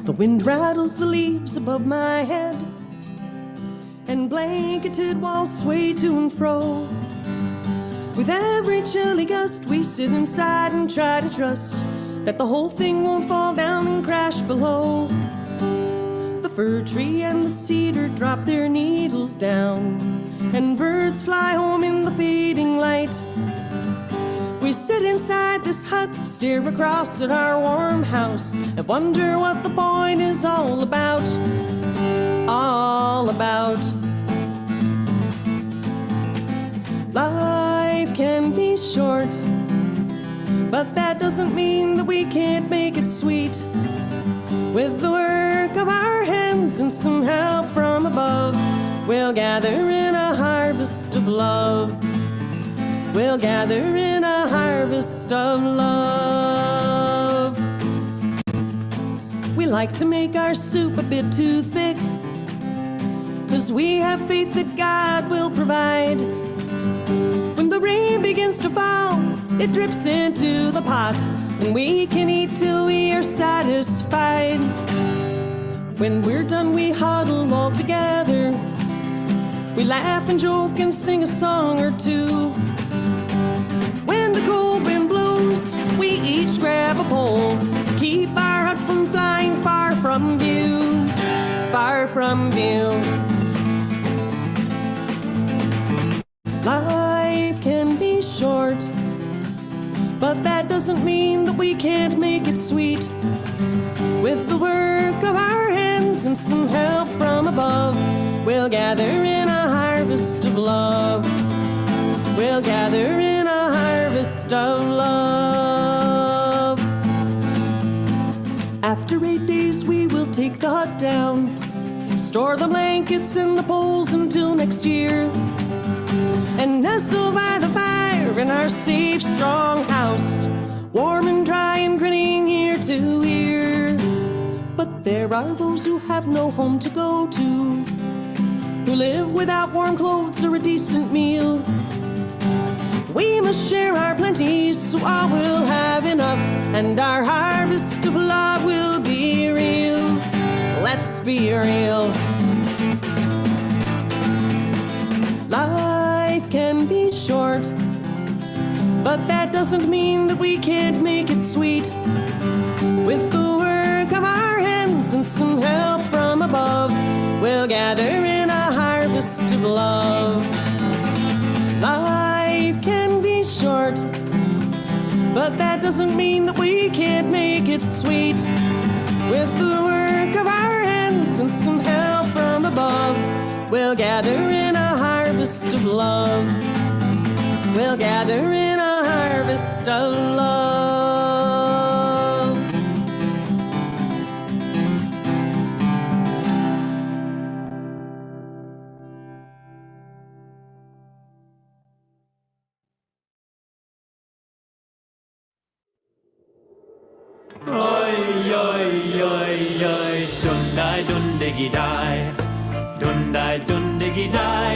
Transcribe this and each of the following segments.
The wind rattles the leaves above my head, and blanketed walls sway to and fro. With every chilly gust, we sit inside and try to trust that the whole thing won't fall down and crash below. The fir tree and the cedar drop their needles down, and birds fly home in the fading light. We sit inside this hut, stare across at our warm house, and wonder what the point is all about. All about. Life can be short, but that doesn't mean that we can't make it sweet. With the work of our hands and some help from above, we'll gather in a harvest of love. We'll gather in a harvest of love. We like to make our soup a bit too thick, 'cause we have faith that God will provide. When the rain begins to fall, it drips into the pot, and we can eat till we are satisfied. When we're done, we huddle all together. We laugh and joke and sing a song or two. When the cold wind blows, we each grab a pole to keep our hut from flying far from view. Far from view. Life can be short, but that doesn't mean that we can't make it sweet. With the work of our hands and some help from above, we'll gather in a harvest of love. We'll gather in a harvest of love. After 8 days, we will take the hut down, store the blankets and the poles until next year, and nestle by the fire in our safe, strong house, warm and dry and grinning ear to ear. But there are those who have no home to go to, who live without warm clothes or a decent meal. We must share our plenty so all will have enough, and our harvest of love will be real. Let's be real. Life can be short, but that doesn't mean that we can't make it sweet. With the work of our hands and some help from above, we'll gather in a harvest of love. Life can be short, but that doesn't mean that we can't make it sweet. With the work of our hands and some help from above, we'll gather in a harvest of love. We'll gather in a harvest of love. Oi, oi, oi, oi, dun-di, dun-diggy-di. Dun-di, dun-diggy-di.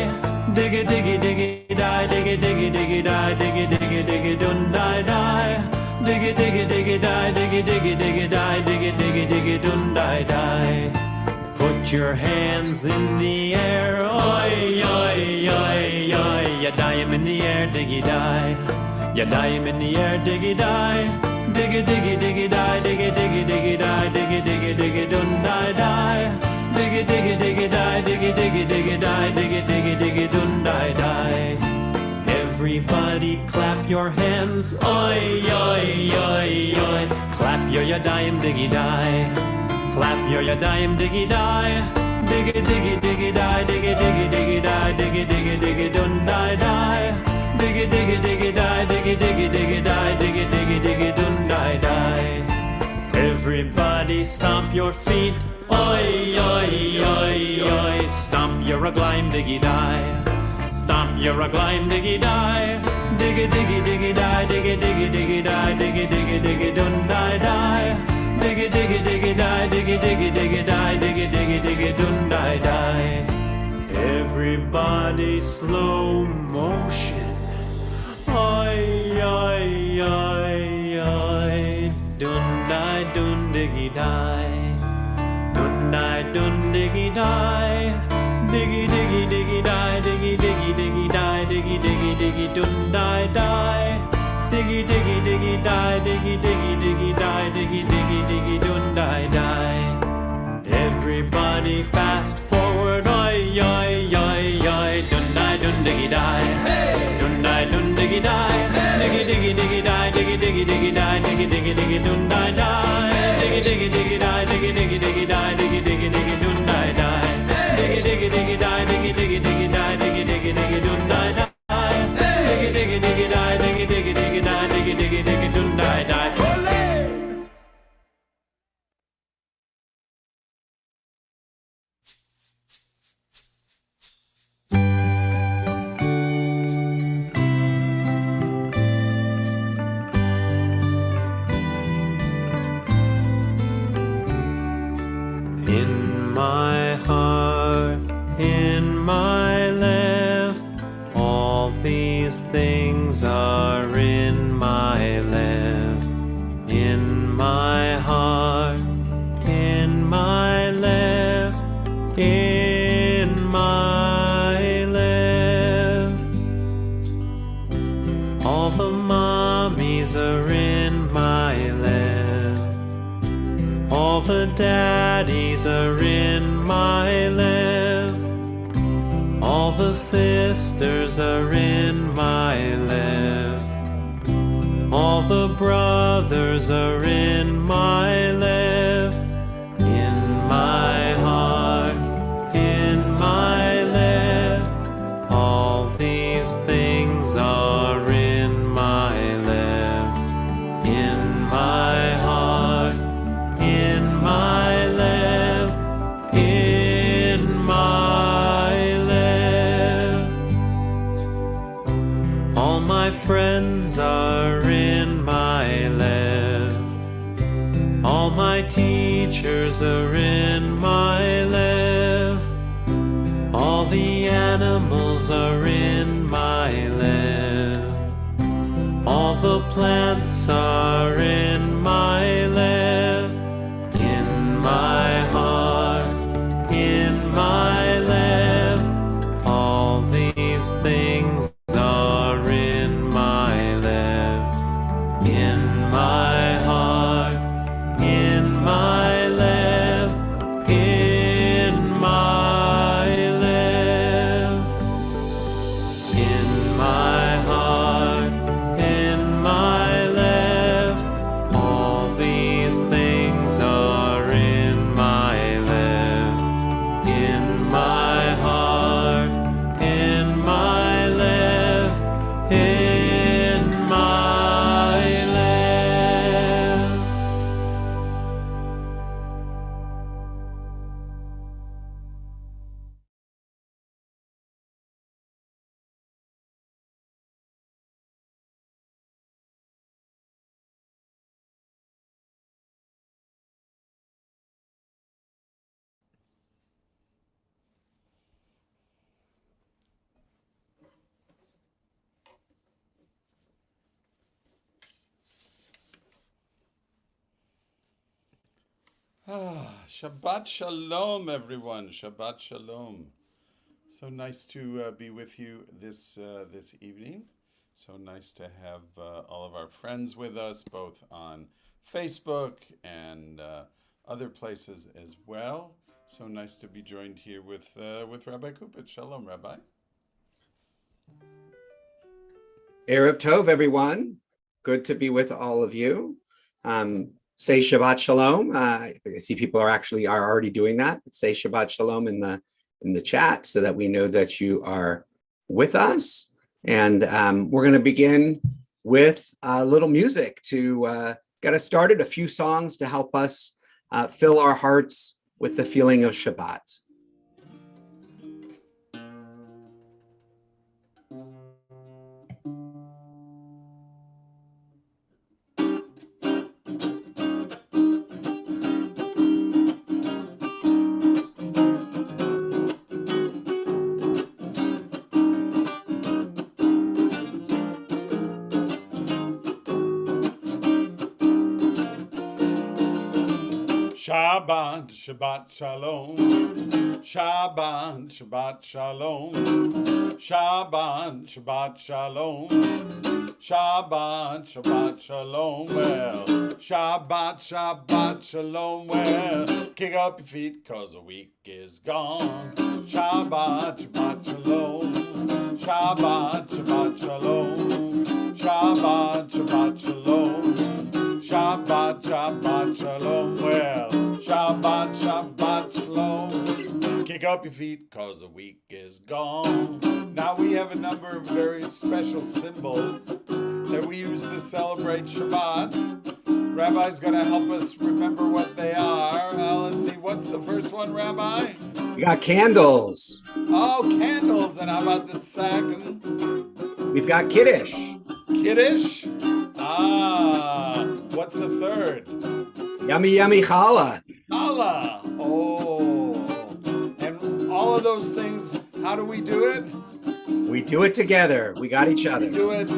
Diggy, diggy, diggy-di, diggy, diggy, diggy-di, diggy, diggy, diggy, dun-di-di. Diggy, diggy, diggy-di, diggy, diggy, diggy-di, diggy, diggy, diggy, dun-di-di. Put your hands in the air, oi, oi, oi, oi. Ya dime in the air, diggy-di. Ya dime in the air, diggy-di. Diggy, diggy, diggy-di, diggy, diggy, diggy-di, diggy, diggy, diggy, dun-di-di. Diggy, diggy, diggy-di, diggy, diggy, diggy-di, diggy, diggy, diggy, dun-di-di. Everybody clap your hands, oi, oi, oi, oi. Clap your ya-dime, diggy-di. Clap your ya-dime, diggy-di. Diggy, diggy, diggy-di, diggy, diggy, diggy-di, diggy, diggy, diggy, dun-di-di. Diggy, diggy, diggy-di, diggy, diggy, diggy-di, diggy, diggy, diggy, dun-di-di. Everybody stomp your feet, oi, oi, oi, oi. Stomp your a-glime, diggy-di. Stomp your a-glime, diggy-di. Diggy, diggy, diggy-di, diggy, diggy, diggy-di, diggy, diggy, diggy, dun-di-di. Diggy, diggy, diggy-di, diggy, diggy, diggy-di, diggy, diggy, diggy, dun-di-di. Everybody slow motion. Oi, oi, oi, oi, dun-di, dun-diggy-di. diggy die. Diggy diggy diggy die, diggy diggy diggy die, diggy diggy diggy dun die die. Diggy diggy diggy die, diggy diggy diggy die, diggy diggy diggy dun die die. Everybody fast forward, oi oi oi oi, dun diggy die. Hey! Dun diggy die. Hey! Diggy diggy diggy die, diggy diggy diggy die, diggy diggy diggy dun die die. Hey! Diggy diggy diggy die, diggy diggy diggy die, diggy diggy diggy dun die die. Hey! Diggy diggy diggy die, diggy diggy diggy die, diggy diggy diggy dun die die. Hey! Diggy diggy diggy die, diggy diggy diggy die, diggy diggy diggy dun die die. In my heart, in my life, all these things are in my life. In my heart, in my life, in my life. All the mommies are in my life. All the daddies are in my life. All the sisters are in my life. All the brothers are in my life. In my heart, in my life, all these things are in my life. In my heart, in my life, in my life. All my friends are in my life. All my teachers are in my life. All the animals are in my life. All the plants are in my life. In my heart, in my life, all these things are in my life. In my heart, in my life, in my life. In my heart, in my life, all these things are in my life. In my heart, in my life, in my life. Shabbat Shalom, everyone. Shabbat Shalom. So nice to be with you this evening. So nice to have all of our friends with us, both on Facebook and other places as well. So nice to be joined here with Rabbi Kupich. Shalom, Rabbi. Erev Tov, everyone. Good to be with all of you. Say Shabbat Shalom. I see people are already doing that. Say Shabbat Shalom in the chat so that we know that you are with us. And we're going to begin with a little music to get us started. A few songs to help us fill our hearts with the feeling of Shabbat. Shabbat, Shabbat Shalom. Shabbat, Shabbat Shalom. Shabbat, Shabbat Shalom. Shabbat, Shabbat Shalom. Well, Shabbat, Shabbat Shalom. Well, kick up your feet, cause the week is gone. Shabbat, Shabbat Shalom. Shabbat, Shabbat Shalom. Shabbat, Shabbat Shalom. Shabbat, Shabbat Shalom. Well, Shabbat, Shabbat Shalom. Kick up your feet, cause the week is gone. Now we have a number of very special symbols that we use to celebrate Shabbat. Rabbi's going to help us remember what they are. Let's see, what's the first one, Rabbi? We got candles. Oh, candles. And how about the second? We've got Kiddush. Kiddush? What's the third? Yummy, yummy challah. Challah. Oh. And all of those things, how do we do it? We do it together. We got each other. We do it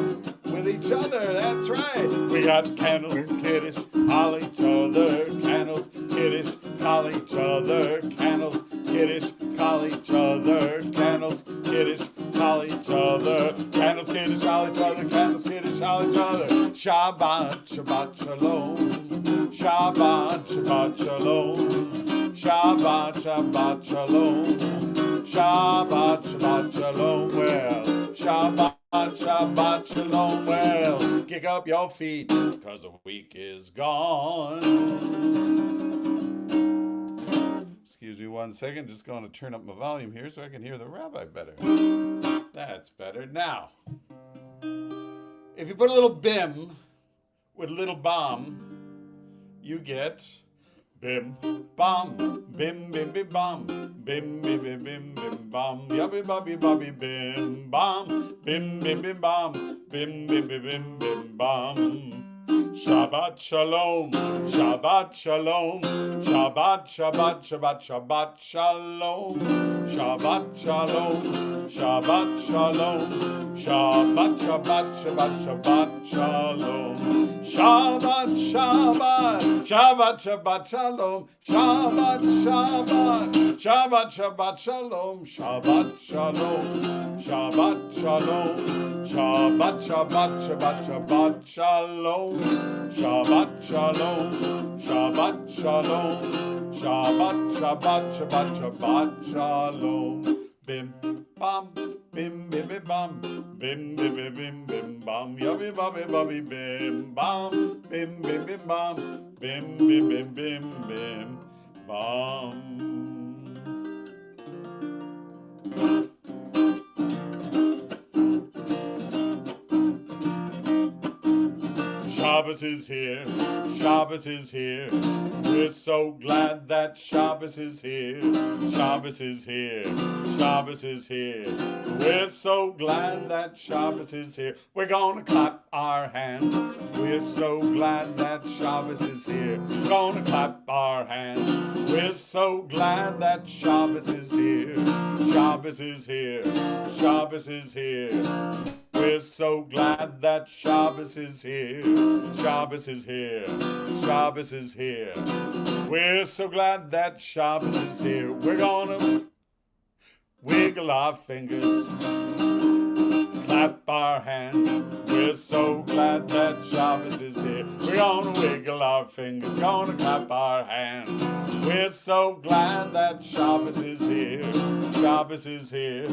with each other. That's right. We got candles, Kiddush, call each other. Candles, Kiddush, call each other. Candles, Kiddush, call each other. Candles, Kiddush, call each other. Candles, Kiddush, call each other. Candles, Kiddush, call each other. Shabbat, Shabbat Shalom. Shabbat, Shabbat Shalom. Shabbat, Shabbat Shalom. Shabbat, Shabbat Shalom. Well, Shabbat, Shabbat Shalom. Well, kick up your feet, cause the week is gone. Excuse me one second, just going to turn up my volume here so I can hear the rabbi better. That's better. Now, if you put a little bim with a little bomb, you get bim, bam, bim, bim, bim, bam, bim, bim, bim, bim, bim, bam, yabby, bobby, bobby, bim, bam, bim, bim, bim, bam, bim, bim, bim, bim, bim, bam. Shabbat Shalom, Shabbat Shalom, Shabbat, Shabbat, Shabbat, Shabbat Shalom, Shabbat Shalom, Shabbat Shalom, Shabbat, Shabbat, Shabbat, Shabbat Shalom, Shabbat, Shabbat, Shabbat, Shabbat Shalom, Shabbat, Shabbat, Shabbat, Shabbat Shalom, Shabbat Shalom, Shabbat Shalom, Shabbat, Shabbat, Shabbat, Shabbat Shalom, Shabbat Shalom, Shabbat Shalom, Shabbat, Shabbat, Shabbat, Shabbat Shalom. Bim, bam, bim, bim, bim, bam, bim, bim, bim, bim, bim, bam, yabby, bobby, bobby, bim, bam, bim, bim, bim, bam, bim, bim, bim, bim, bim, bam. Shabbos is here, Shabbos is here. We're so glad that Shabbos is here. Shabbos is here, Shabbos is here. We're so glad that Shabbos is here. We're gonna clap our hands. We're so glad that Shabbos is here. We're gonna clap our hands. We're so glad that Shabbos is here. Shabbos is here, Shabbos is here. We're so glad that Shabbos is here. Shabbos is here. Shabbos is here. We're so glad that Shabbos is here. We're gonna wiggle our fingers, clap our hands. We're so glad that Shabbos is here. We're gonna wiggle our fingers, gonna clap our hands. We're so glad that Shabbos is here. Shabbos is here.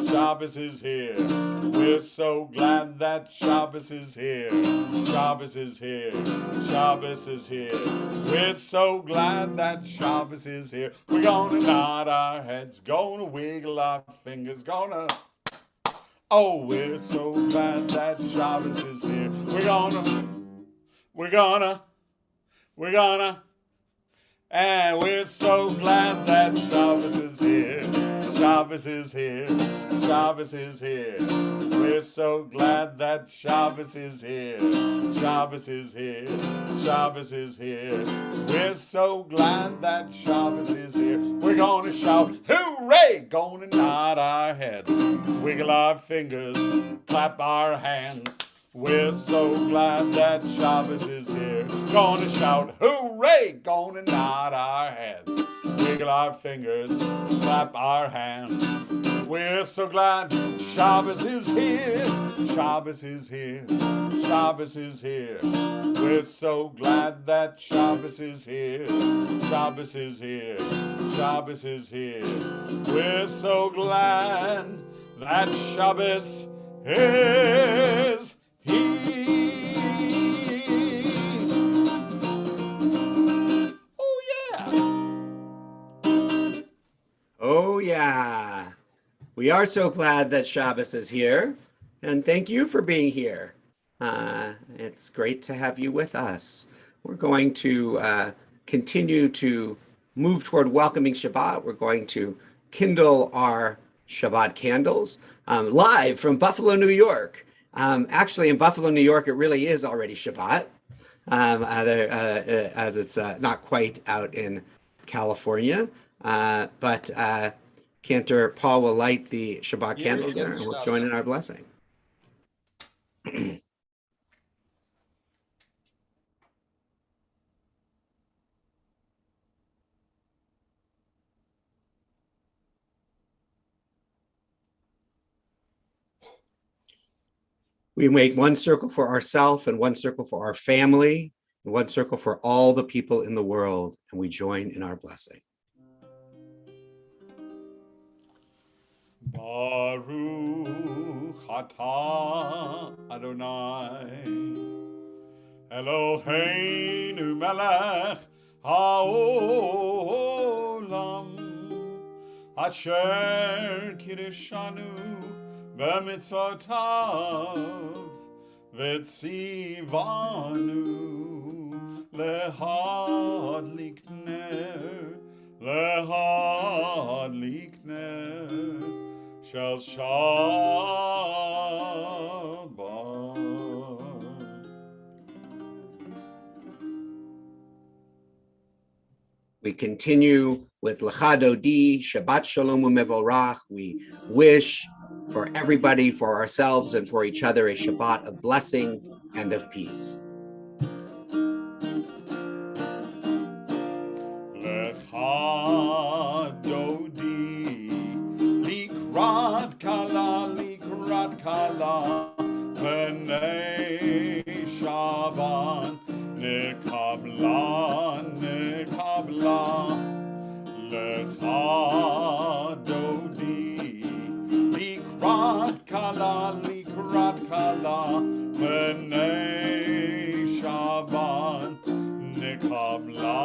Shabbos is here. We're so glad that Shabbos is here. Shabbos is here. Shabbos is here. We're so glad that Shabbos is here. We're gonna nod our heads, gonna wiggle our fingers, gonna... Oh, we're so glad that Shabbos is here. We're gonna, and we're so glad that Shabbos is here. Shabbos is here. Shabbos is here. We're so glad that Shabbos is here. Shabbos is here. Shabbos is here. We're so glad that Shabbos is here. We're gonna shout, hooray! Gonna nod our heads, wiggle our fingers, clap our hands. We're so glad that Shabbos is here. Gonna shout hooray, gonna nod our heads, wiggle our fingers, clap our hands. We're so glad Shabbos is here. Shabbos is here. Shabbos is here. We're so glad that Shabbos is here. Shabbos is here. Shabbos is here. We're so glad that Shabbos is here. Oh yeah. Oh, yeah. We are so glad that Shabbos is here, and thank you for being here. It's great to have you with us. We're going to continue to move toward welcoming Shabbat. We're going to kindle our Shabbat candles live from Buffalo, New York. Actually, in Buffalo, New York, it really is already Shabbat, as it's not quite out in California, but Cantor Paul will light the Shabbat candles there, and we'll join in our blessing. We make one circle for ourselves and one circle for our family, and one circle for all the people in the world, and we join in our blessing. Baruch atah Adonai Eloheinu melech haolam asher kirishanu b'mitzvotav v'tzivanu lehadlik ner shel Shabbat. We continue with Lecha Dodi, Shabbat Shalom U'Mevorach. We wish for everybody, for ourselves, and for each other a Shabbat of blessing and of peace. Lecha Dodi, Likrat Kala, B'nei Shabbat, Nekabla, Lecha Dodi, Likrat Kala, B'nei Shabbat, Nekabla,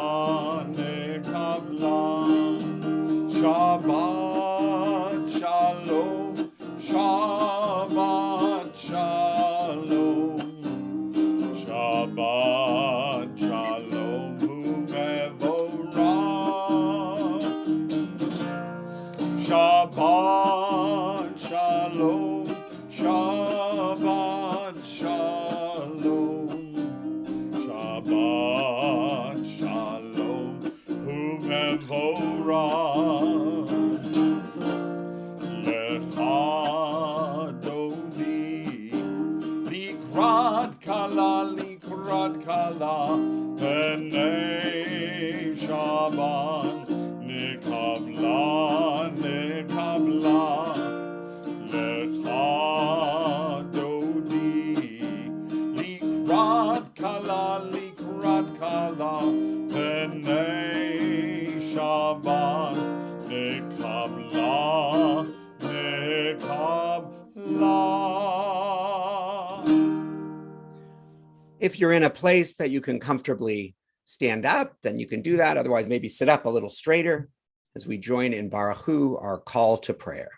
Shabbat Shalom, Shabbat Shalom, Shabbat Shalom U'Mevorach, Shabbat Shalom, Shabbat Shalom, Shabbat Shalom U'Mevorach. Likrat Kala, B'nei Shabbat, Nekabla, Lecha Dodi, Likrat Kala, B'nei Shabbat, Nekabla. If you're in a place that you can comfortably stand up, then you can do that. Otherwise, maybe sit up a little straighter as we join in Baruch Hu, our call to prayer.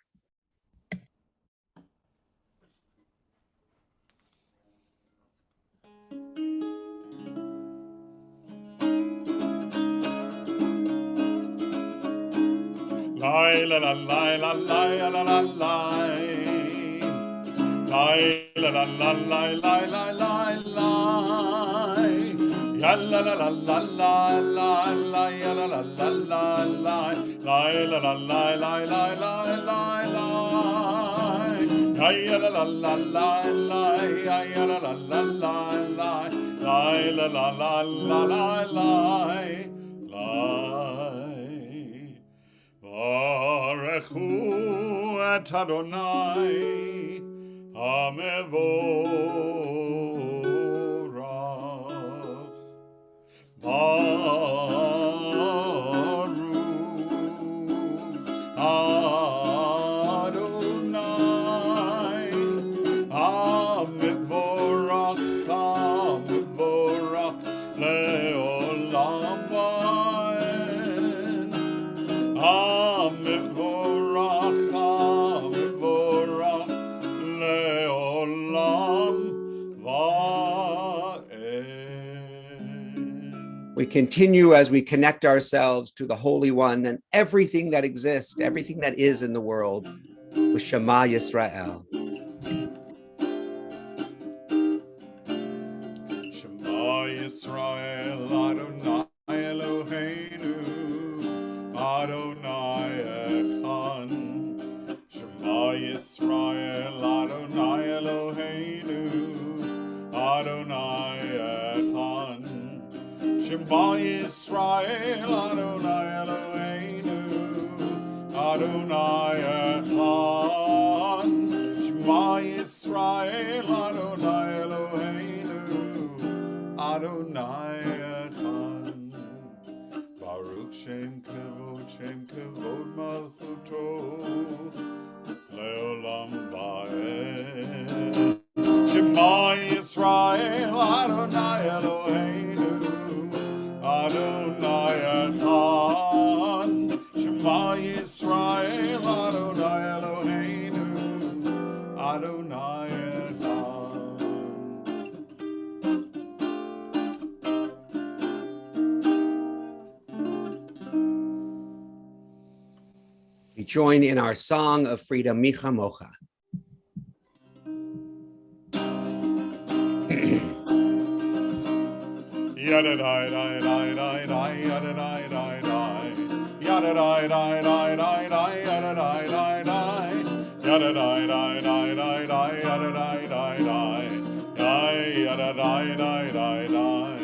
Lai la la lai la lai la la lai. Lai la la la lai lai lai lai lai. Ya la la la la la la la ya la la la la la. Lai la la lai lai lai lai lai lai. Ay la la la la la, ay la la la la la, ay la la la la la la, Barechu et Adonai Hamevorach. Baruch Adonai Hamevorach, Hamevorach leolam vaed. Hamevorach, Hamevorach leolam vaed. We continue as we connect ourselves to the Holy One and everything that exists, everything that is in the world, with Shema Yisrael. Shema Yisrael, Adonai Eloheinu, Adonai Echad. Shema Yisrael, Adonai Eloheinu, Adonai Echad. Shema Yisrael, Adonai Eloheinu, Adonai Echad. Shema Yisrael, Adonai Eloheinu, Adonai Echad. Baruch Shem Kavod Malchuto, Leolam Vaed. Shema Yisrael, Adonai Eloheinu, Adonai Echad. Shema Yisrael, Adonai Eloheinu, Adonai Echad. We join in our song of freedom, Micha Mocha. Yada dai dai dai dai dai, yada dai dai dai, yada dai dai dai dai dai, yada dai dai dai, yada dai dai dai dai dai, yada dai dai dai, yada dai dai dai dai.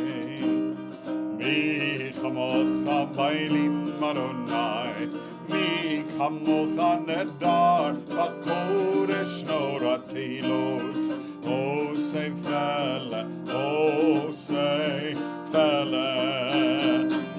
Mi chamocha bailim Adonai, mi chamocha nedar b'kodesh noratilot. Oh, say fella, oh, say fella.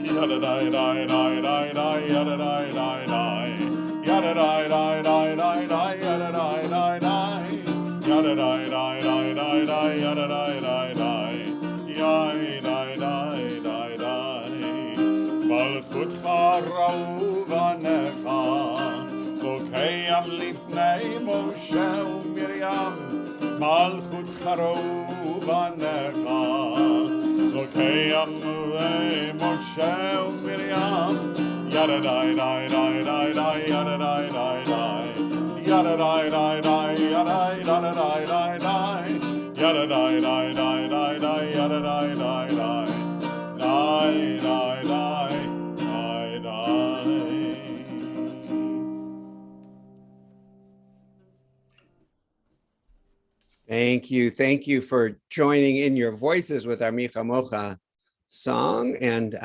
Yada dai dai dai dai dai, yada dai dai dai, yada dai dai dai dai dai, yada dai dai dai, yada dai dai dai dai dai, yada dai dai dai, yai dai dai dai dai. Malchutcha ra'u v'necha, lo kayam lifnei Moshe u'Miriam. Malchut Charo Vanecha, Lokeyam Moshe u'Miriam, Yada dai dai dai dai dai, yada dai dai dai, yada dai dai dai, yada dai dai dai, yada dai dai dai dai dai, yada dai dai dai, dai dai dai dai dai. Thank you. Thank you for joining in your voices with our Micha Mocha song. And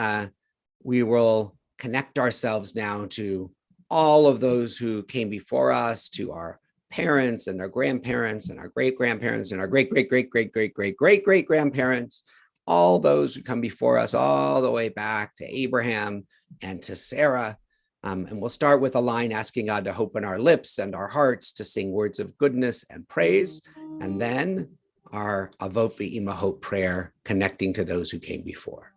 we will connect ourselves now to all of those who came before us, to our parents and our grandparents and our great-grandparents and our great-great-great-great-great-great-great-great-grandparents, all those who come before us all the way back to Abraham and to Sarah. And we'll start with a line asking God to open our lips and our hearts to sing words of goodness and praise. And then our Avot V'Imahot prayer, connecting to those who came before.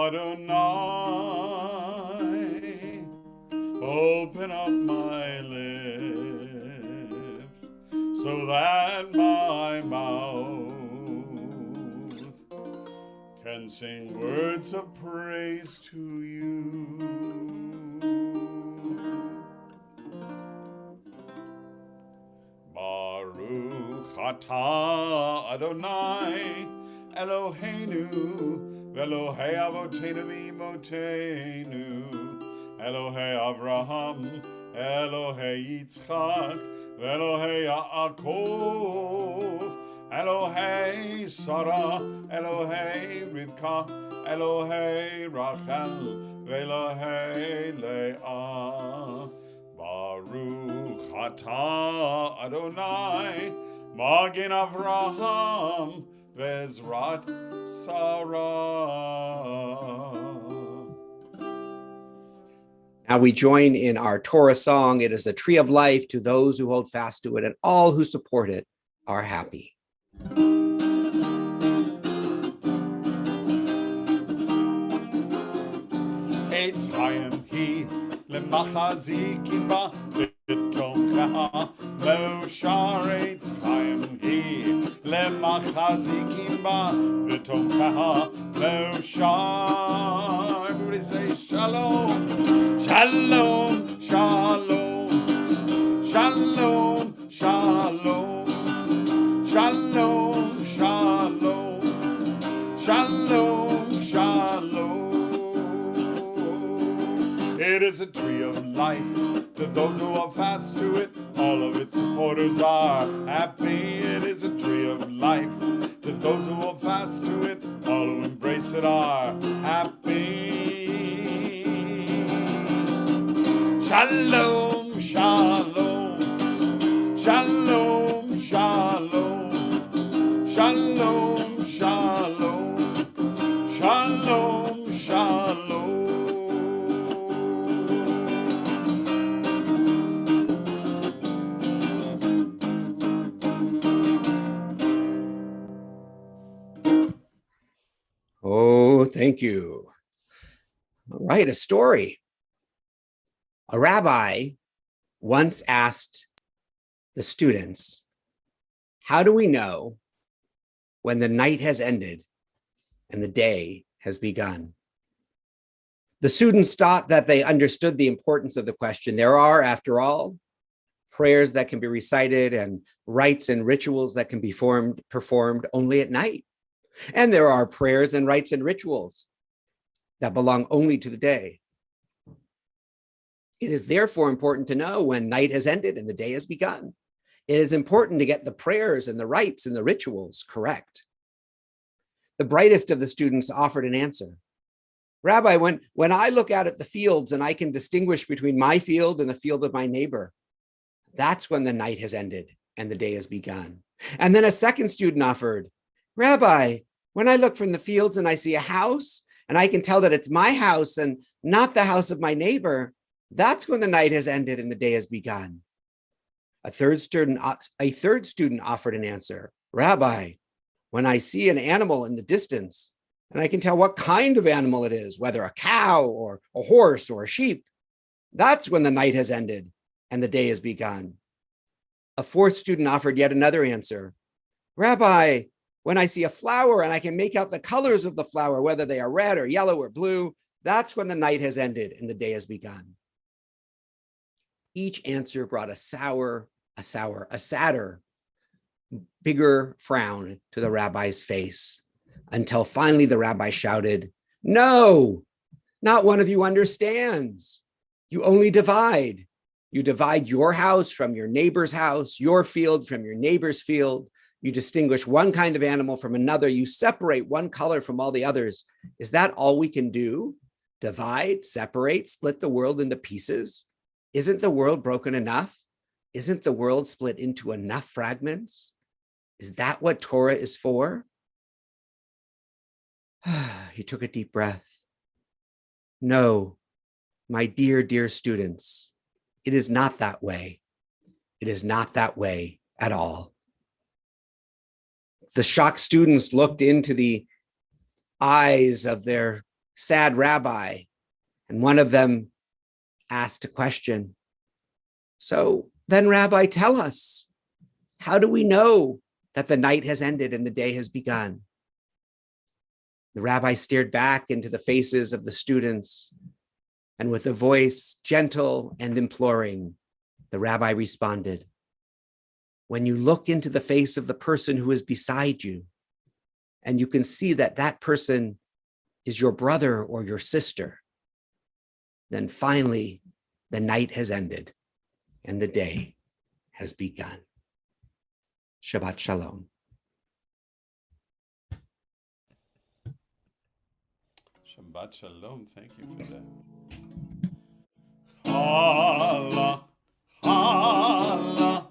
Adonai, open up my lips so that my mouth can sing words of praise to you. Baruch atah Adonai Eloheinu v'Elohei Avoteinu v'Imotenu Elohei Avraham, Elohei Yitzchak, Elohei Yaakov, Elohei Sarah, Elohei Rivka, Elohei Rachel, Elohei Leah. Baruch atah Adonai, Magen Avraham, Vezrat Sarah. Now we join in our Torah song. It is the tree of life to those who hold fast to it, and all who support it are happy. Eitz Chaim hi lemachazikim ba v'tomcha Moshar Eitz Chaim hi lemachazikim ba v'tomcha Moshar. Everybody say shalom, shalom, shalom, shalom, shalom, shalom, shalom, shalom, shalom. It is a tree of life to those who hold fast to it. All of its supporters are happy. It is a tree of life to those who hold fast to it. All who embrace it are happy. Shalom, shalom, shalom, shalom, shalom, shalom, shalom, shalom. Oh, thank you. All right, a story. A rabbi once asked the students, how do we know when the night has ended and the day has begun? The students thought that they understood the importance of the question. There are, after all, prayers that can be recited and rites and rituals that can be performed only at night. And there are prayers and rites and rituals that belong only to the day. It is therefore important to know when night has ended and the day has begun. It is important to get the prayers and the rites and the rituals correct. The brightest of the students offered an answer. Rabbi, when I look out at the fields and I can distinguish between my field and the field of my neighbor, that's when the night has ended and the day has begun. And then a second student offered, Rabbi, when I look from the fields and I see a house and I can tell that it's my house and not the house of my neighbor, that's when the night has ended and the day has begun. A third student offered an answer. Rabbi, when I see an animal in the distance and I can tell what kind of animal it is, whether a cow or a horse or a sheep, that's when the night has ended and the day has begun. A fourth student offered yet another answer. Rabbi, when I see a flower and I can make out the colors of the flower, whether they are red or yellow or blue, that's when the night has ended and the day has begun. Each answer brought a sadder, bigger frown to the rabbi's face, until finally the rabbi shouted, no, not one of you understands. You only divide. You divide your house from your neighbor's house, your field from your neighbor's field. You distinguish one kind of animal from another. You separate one color from all the others. Is that all we can do? Divide, separate, split the world into pieces? Isn't the world broken enough? Isn't the world split into enough fragments? Is that what Torah is for? He took a deep breath. No, my dear, dear students, it is not that way. It is not that way at all. The shocked students looked into the eyes of their sad rabbi, and one of them asked a question. So then, Rabbi, tell us, how do we know that the night has ended and the day has begun? The rabbi stared back into the faces of the students, and with a voice gentle and imploring, the rabbi responded, when you look into the face of the person who is beside you, and you can see that that person is your brother or your sister, then finally the night has ended and the day has begun. Shabbat Shalom. Shabbat Shalom. Thank you for that. Chala, chala,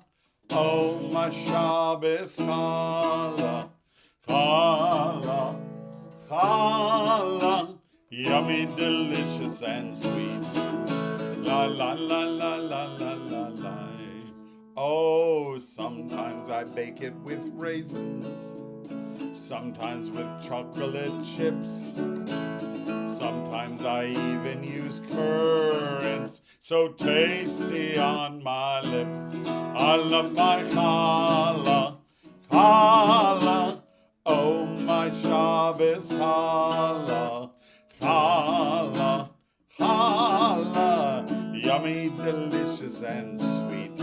oh my Shabbos, chala, chala, chala, yummy, delicious, and sweet. La la la la la la la la. Oh, sometimes I bake it with raisins, sometimes with chocolate chips. Sometimes I even use currants, so tasty on my lips. I love my challah, challah, oh my Shabbos challah, challah, challah, yummy, delicious, and sweet.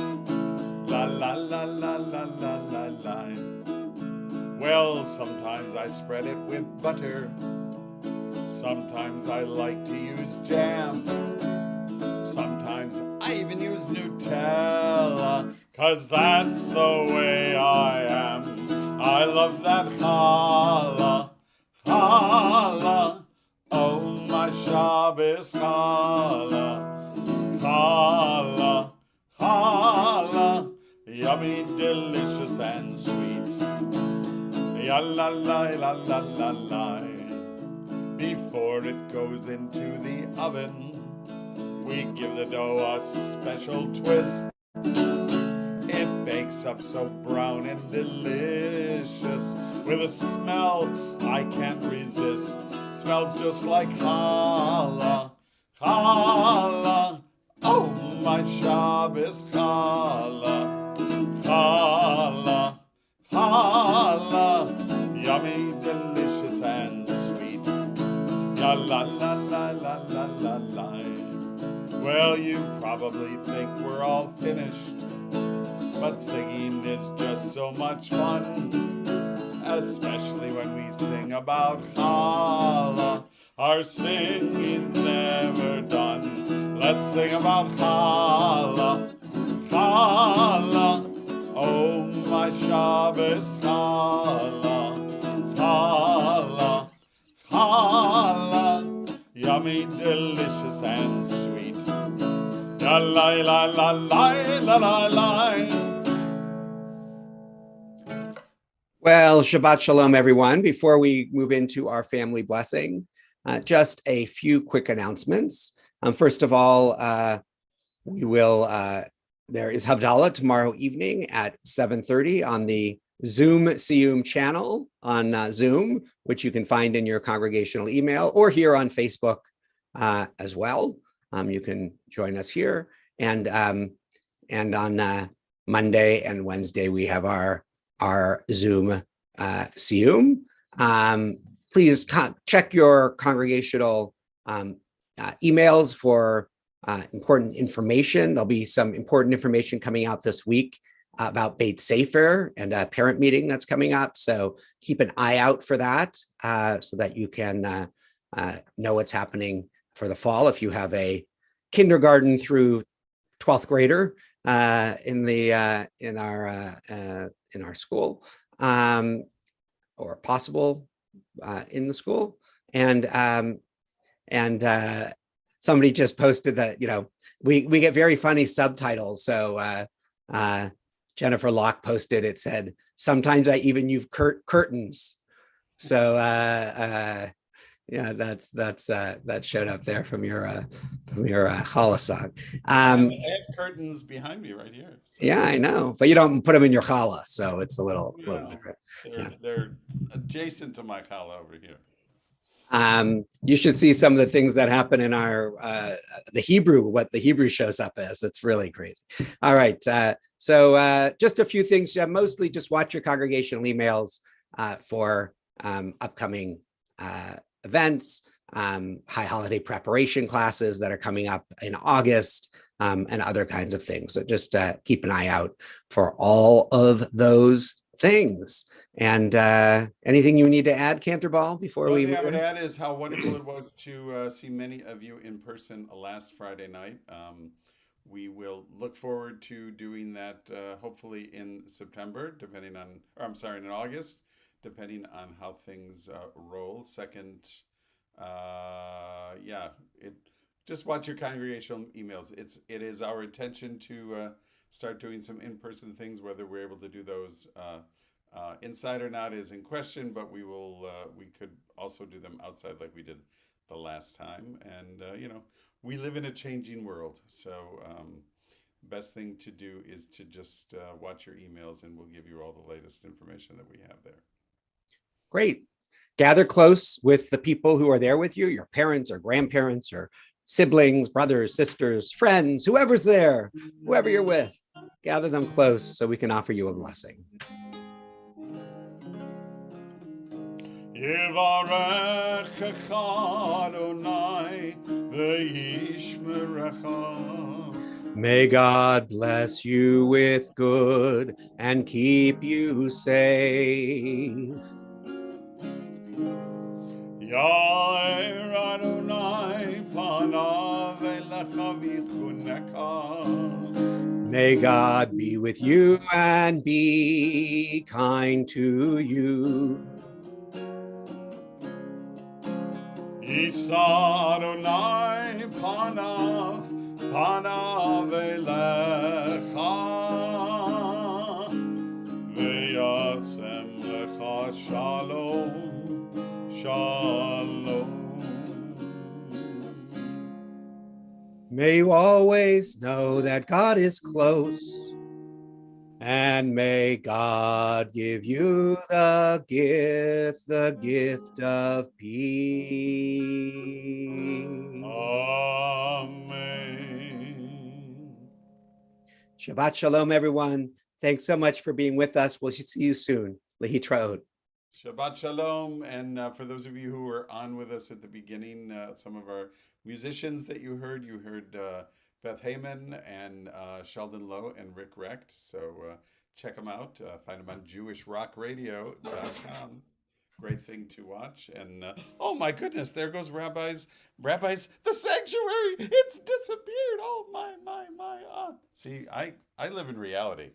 La la la la la la la la. Well, sometimes I spread it with butter. Sometimes I like to use jam. Sometimes I even use Nutella, 'cause that's the way I am. I love that challah, challah, oh my Shabbos challah, challah, challah, yummy, delicious, and sweet. Ya la la la la la la. Before it goes into the oven, we give the dough a special twist. It bakes up so brown and delicious, with a smell I can't resist. Smells just like challah, challah, oh my Shabbos challah, challah, challah, yummy, delicious, and sweet. La la la la la la la la. Well, you probably think we're all finished, but singing is just so much fun, especially when we sing about challah. Our singing's never done. Let's sing about challah, challah, oh my Shabbos challah, challah, challah, yummy, delicious, and sweet. La la la la la la la la. Well, Shabbat Shalom, everyone. Before we move into our family blessing, just a few quick announcements. First of all, there is Havdalah tomorrow evening at 7:30 on the Zoom Siyum channel on Zoom, which you can find in your congregational email or here on Facebook as well. You can join us here. And on Monday and Wednesday, we have our Zoom Siyum. Please check your congregational emails for important information. There'll be some important information coming out this week about Beit Sefer and a parent meeting that's coming up. So keep an eye out for that so that you can know what's happening for the fall. If you have a kindergarten through 12th grader in our school, or possible in the school, and somebody just posted that, you know, we get very funny subtitles. So Jennifer Locke posted, it said, sometimes I even use curtains. So yeah, that showed up there from your challah song. I have curtains behind me right here. So. Yeah, I know, but you don't put them in your challah, so it's a little different. They're adjacent to my challah over here. You should see some of the things that happen in our the Hebrew, what the Hebrew shows up as. It's really crazy. All right, so just a few things. Mostly just watch your congregational emails for upcoming events, high holiday preparation classes that are coming up in August, and other kinds of things. So just keep an eye out for all of those things. And anything you need to add, Cantorball, before The only we thing I move would on? add is how wonderful it was to see many of you in person last Friday night. We will look forward to doing that hopefully in September, depending on, or I'm sorry, in August, depending on how things roll. Second, yeah, it just watch your congregational emails. It is our intention to start doing some in-person things. Whether we're able to do those inside or not is in question, but we could also do them outside like we did the last time. And we live in a changing world, so best thing to do is to just watch your emails, and we'll give you all the latest information that we have there. Great. Gather close with the people who are there with you, your parents or grandparents or siblings, brothers, sisters, friends, whoever's there, whoever you're with. Gather them close so we can offer you a blessing. May God bless you with good and keep you safe. Yair Adonai panav elecha v'chuneka. May God be with you and be kind to you. Yisa Adonai panav elecha v'yasem lecha shalom. Shalom. May you always know that God is close, and may God give you the gift of peace. Amen. Shabbat Shalom, everyone. Thanks so much for being with us. We'll see you soon. Lehitraot. Shabbat Shalom. And for those of you who were on with us at the beginning, some of our musicians that you heard Beth Heyman and Sheldon Lowe and Rick Recht. So check them out. Find them on JewishRockRadio.com. Great thing to watch. And oh my goodness, there goes Rabbi's, the sanctuary. It's disappeared. Oh my. See, I live in reality.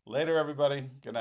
Later, everybody. Good night.